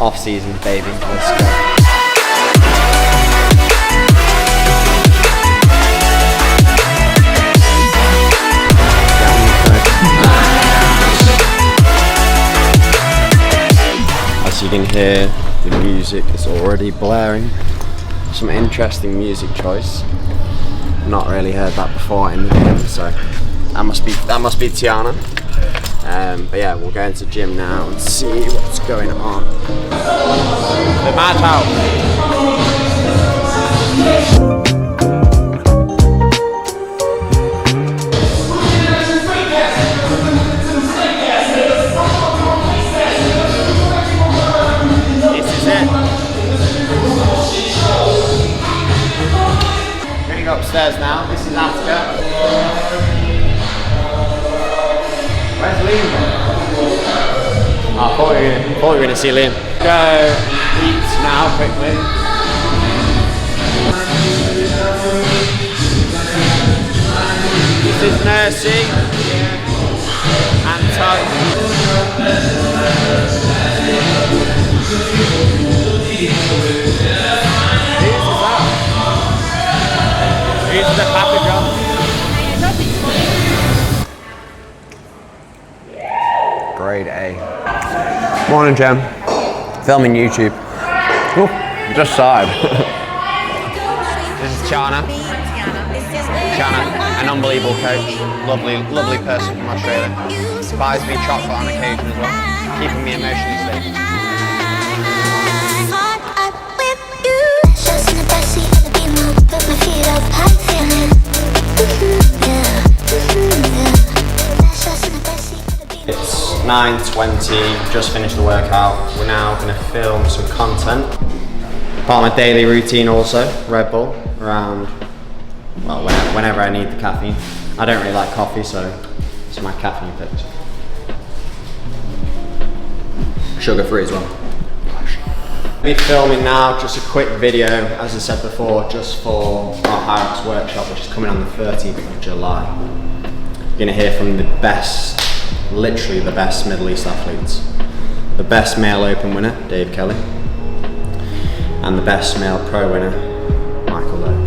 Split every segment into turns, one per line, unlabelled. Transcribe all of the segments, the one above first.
Off season, baby. Let's go. As you can hear, the music is already blaring. Some interesting music choice. Not really heard that before in the game, so that must be Tiana. But yeah, we'll go into the gym now and see what's going on. The madhouse. This is it. We're gonna go upstairs now. This is Attica. Where's Liam? I thought we were going to see Liam. Go eat now quickly. This is Mercy and Tug. Who's the Papa John? Grade A. Morning, Jem. Filming YouTube. Ooh, just started. This is Chana. Chana, an unbelievable coach. Lovely person from Australia. Buys me chocolate on occasion as well, keeping me emotionally stable. It's 9:20, just finished the workout. We're now going to film some content. Part of my daily routine also, Red Bull, around, well, whenever I need the caffeine. I don't really like coffee, so it's my caffeine fix. Sugar free as well. We're filming now, just a quick video, as I said before, just for our Hyrox workshop, which is coming on the 13th of July. You're going to hear from the best, literally the best Middle East athletes. The best male open winner, Dave Kelly, and the best male pro winner, Michael Loke.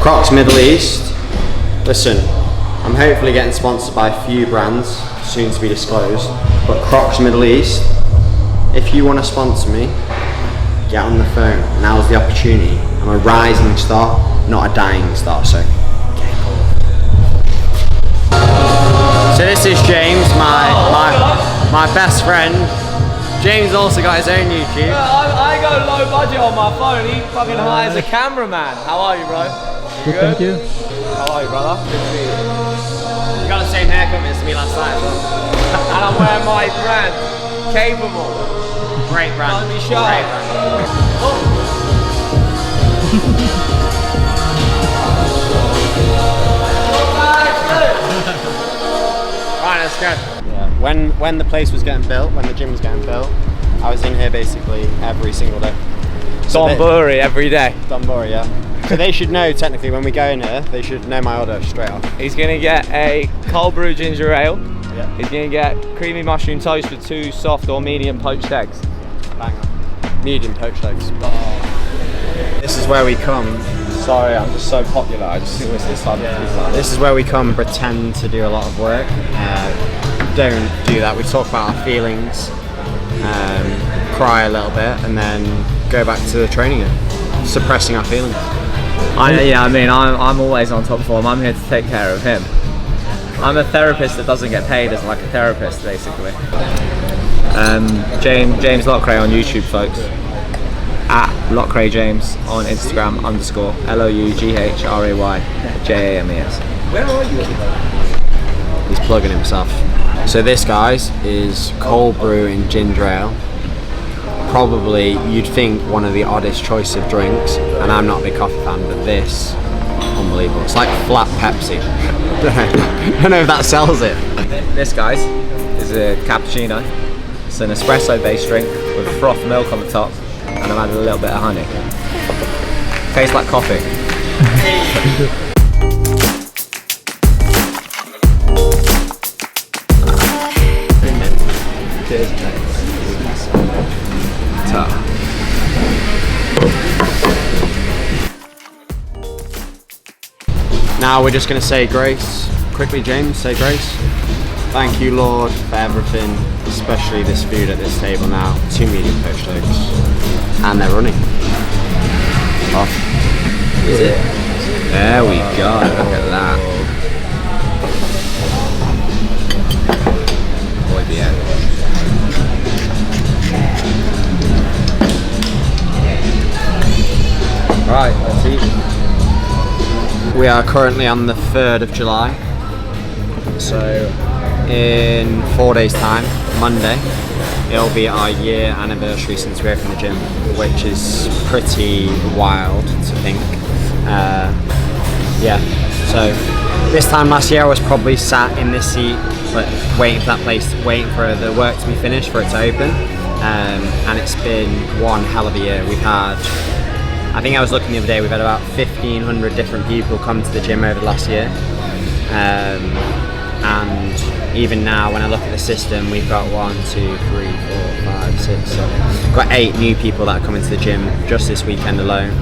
Crocs Middle East, listen, I'm hopefully getting sponsored by a few brands, soon to be disclosed, but Crocs Middle East, if you want to sponsor me, get on the phone. Now's the opportunity. I'm a rising star, not a dying star, so get involved. So this is James, my best friend. James also got his own YouTube.
I go low budget on my phone. He fucking hires a cameraman. How are you, bro? You good?
Thank you.
How are you, brother? Good to see you.
You got the same haircut as me last night as well.
And I'm wearing my brand, Capable.
Great brand.
Don't be shy.
Great brand. Right, let's go. Yeah. When the place was getting built, when the gym was getting built, I was in here basically every single day.
Don Bury every day.
Don Bury, yeah. So they should know, technically, when we go in here, they should know my order straight off.
He's going to get a cold brew ginger ale.
Yeah.
He's going to get creamy mushroom toast with 2 soft or medium poached eggs.
Bang on. Medium poached eggs. Oh. This is where we come.
Sorry, I'm just so popular. I just always this type of people.
This is where we come and pretend to do a lot of work. Don't do that. We talk about our feelings, cry a little bit, and then go back to the training again, suppressing our feelings.
I'm always on top form. I'm here to take care of him. I'm a therapist that doesn't get paid as like a therapist, basically. James Lockray on YouTube, folks. At Lockray James on Instagram _LOUGHRAYJAMES.
Where are you?
He's plugging himself. So this, guys, is cold brew in ginger ale. Probably, you'd think, one of the oddest choice of drinks, and I'm not a big coffee fan, but this, unbelievable. It's like flat Pepsi. I don't know if that sells it.
This, guys, is a cappuccino. It's an espresso-based drink with froth milk on the top, and I've added a little bit of honey. Tastes like coffee.
Now we're just going to say grace. Quickly, James, say grace. Thank you, Lord, for everything, especially this food at this table now. 2 medium poached eggs. And they're running. Off. Is it? There we go, look at that. Boy, yeah. Right, let's eat. We are currently on the 3rd of July. So in 4 days time, Monday, it'll be our year anniversary since we opened the gym, which is pretty wild to think. Yeah, so this time last year I was probably sat in this seat but waiting for that place, waiting for the work to be finished for it to open, and it's been one hell of a year. We've had, I think I was looking the other day, we've had about 1,500 different people come to the gym over the last year, and even now when I look at the system, we've got 1, 2, 3, 4, 5, 6, 7, we've got 8 new people that are coming to the gym just this weekend alone.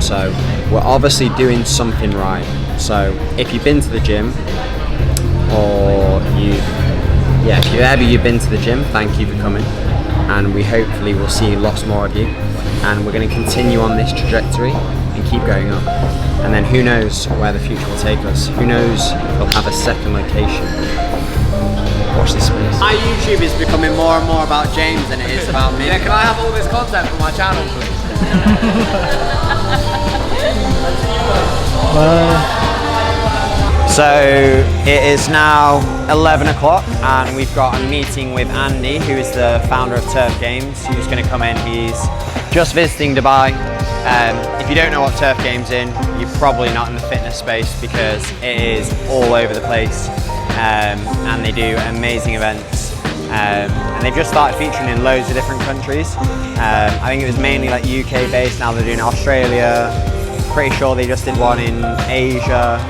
So we're obviously doing something right. So if you've been to the gym, or if you've been to the gym, thank you for coming, and we hopefully will see lots more of you, and we're going to continue on this trajectory and keep going up, and then who knows where the future will take us. Who knows, we'll have a second location. Watch this space. My YouTube is becoming more and more about James than it is about me.
Yeah, can I have all this content for my channel, please?
So it is now 11 o'clock and we've got a meeting with Andy, who is the founder of Turf Games, who's going to come in. He's just visiting Dubai. If you don't know what Turf Games is, you're probably not in the fitness space because it is all over the place, and they do amazing events. And they've just started featuring in loads of different countries. I think it was mainly like UK based, now they're doing Australia. Pretty sure they just did one in Asia,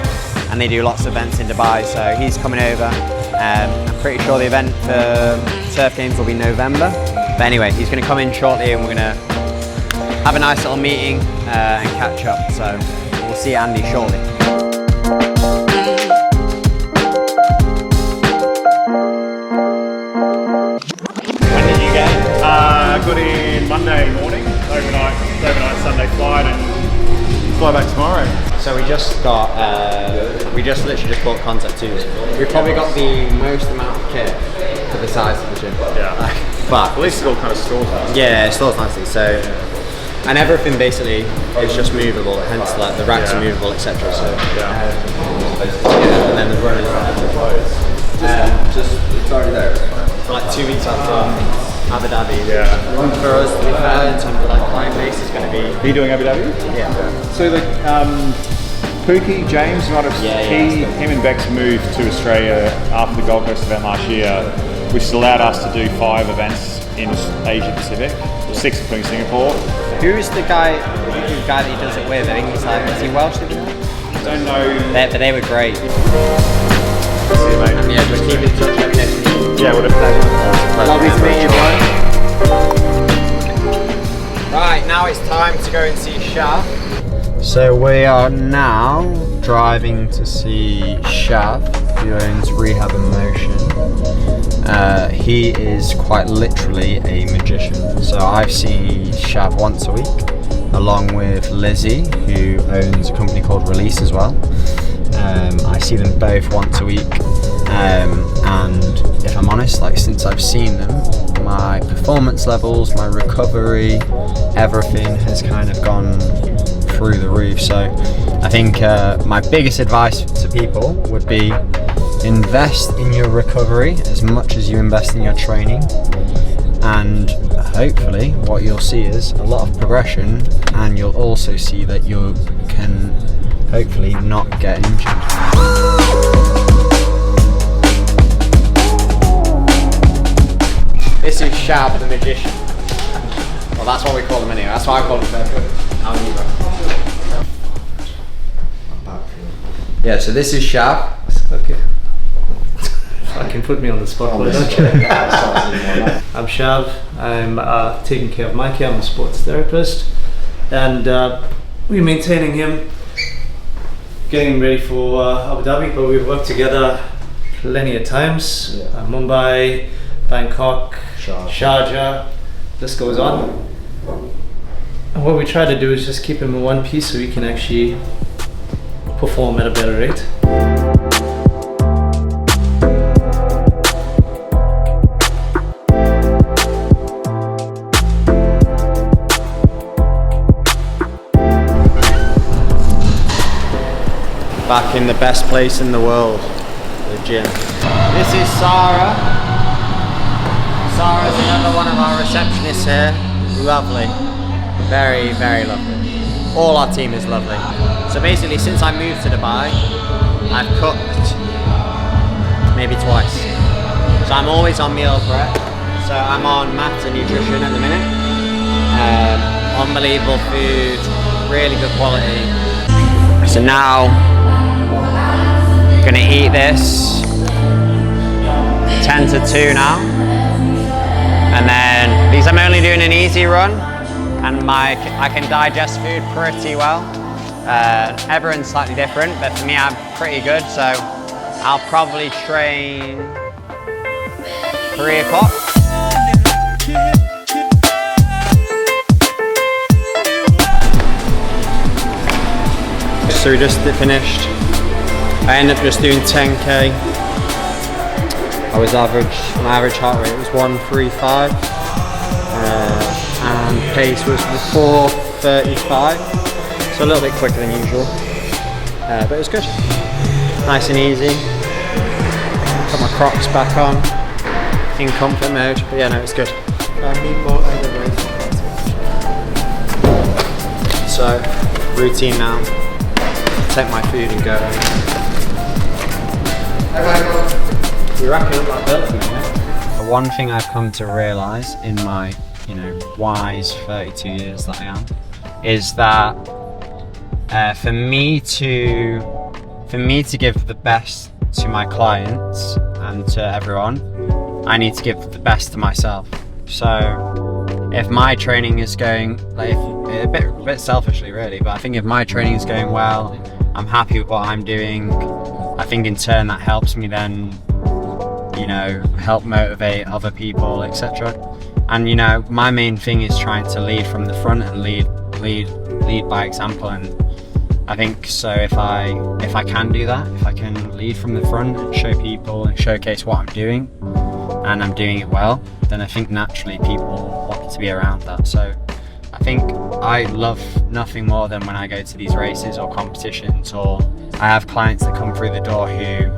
and they do lots of events in Dubai, so he's coming over. I'm pretty sure the event for Turf Games will be November. But anyway, he's going to come in shortly and we're going to have a nice little meeting and catch up. So we'll see Andy shortly.
Got in Monday morning, overnight Sunday flight, and fly back tomorrow.
So we just got, we just literally just bought Concept 2s. We've probably got the most amount of kit for the size of the gym.
Yeah.
But
at least it all kind of stores nicely.
Yeah, it stores nicely. So, and everything basically is just movable. Hence, like the racks are movable, etc. So, and then the runners. Just it's already there. For like 2 weeks after Abu Dhabi.
Yeah.
For us, to be fair, in terms of like client base, is going to be.
Are you doing Abu Dhabi?
Yeah.
So like Pookie, James, you might have him and Bex moved to Australia after the Gold Coast event last year, which has allowed us to do 5 events in Asia Pacific, 6 including Singapore.
Who's the guy that he does it with? I think he's like, is he Welsh?
I don't know.
But they were great.
See you, mate.
And yeah, just keep in touch. Let me know.
Yeah, what a pleasure.
Lovely to meet you, bro. Right, now it's time to go and see Shav. So we are now driving to see Shav, who owns Rehab and Motion. He is quite literally a magician. So I've seen Shav once a week, along with Lizzie, who owns a company called Release as well. I see them both once a week, and if I'm honest, like since I've seen them, my performance levels, my recovery, everything has kind of gone through the roof. So I think my biggest advice to people would be invest in your recovery as much as you invest in your training, and hopefully what you'll see is a lot of progression, and you'll also see that you can hopefully not get injured. This is Shav the magician. Well, that's what we call him anyway. That's what I call him. How are you, bro? Yeah, so this is Shav.
Okay. Fucking put me on the spot, don't you? I'm Shav. I'm taking care of Mikey. I'm a sports therapist, and we're maintaining him getting ready for Abu Dhabi, but we've worked together plenty of times.
Yeah.
Mumbai, Bangkok, Sharjah, this goes on. And what we try to do is just keep him in one piece so he can actually perform at a better rate.
Back in the best place in the world, the gym. This is Sarah. Sarah's another one of our receptionists here. Lovely. Very, very lovely. All our team is lovely. So basically, since I moved to Dubai, I've cooked maybe twice. So I'm always on meal prep. So I'm on maths and nutrition at the minute. Unbelievable food, really good quality. So now, gonna eat this 10 to 2 now, and then because I'm only doing an easy run and I can digest food pretty well. Everyone's slightly different, but for me I'm pretty good, so I'll probably train 3 o'clock. So we just finished. I ended up just doing 10k. My average heart rate was 135, and pace was 435, so a little bit quicker than usual, but it was good. Nice and easy. Put my Crocs back on, in comfort mode, but yeah, no, it's good. So, routine now. Take my food and go. You're racking up that belt food, yeah? One thing I've come to realise in my, wise 32 years that I am, is that for me to give the best to my clients and to everyone, I need to give the best to myself. So if my training is going, like, a bit selfishly really, but I think if my training is going well, I'm happy with what I'm doing, I think in turn that helps me then, help motivate other people, etc. And my main thing is trying to lead from the front and lead by example. And I think so if I can do that, if I can lead from the front and show people and showcase what I'm doing, and I'm doing it well, then I think naturally people want to be around that. So I think I love nothing more than when I go to these races or competitions, or I have clients that come through the door who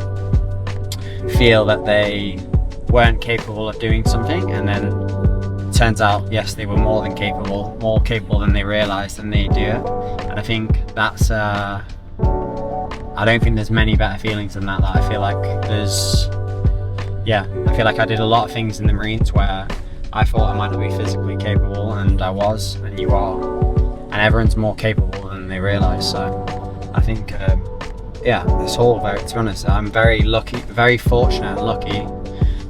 feel that they weren't capable of doing something, and then it turns out, yes, they were more capable than they realized, and they do it. And I think that's I don't think there's many better feelings than that. I feel like I feel like I did a lot of things in the Marines where I thought I might not be physically capable, and I was, and you are, and everyone's more capable than they realize. So I think it's all to be honest, I'm very lucky, very fortunate and lucky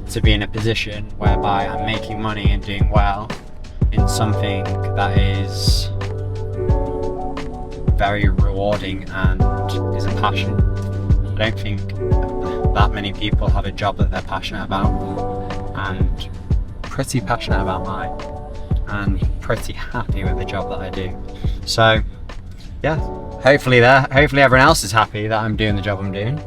to be in a position whereby I'm making money and doing well in something that is very rewarding and is a passion. I don't think that many people have a job that they're passionate about, and pretty passionate about mine, and pretty happy with the job that I do. So yeah, hopefully everyone else is happy that I'm doing the job I'm doing.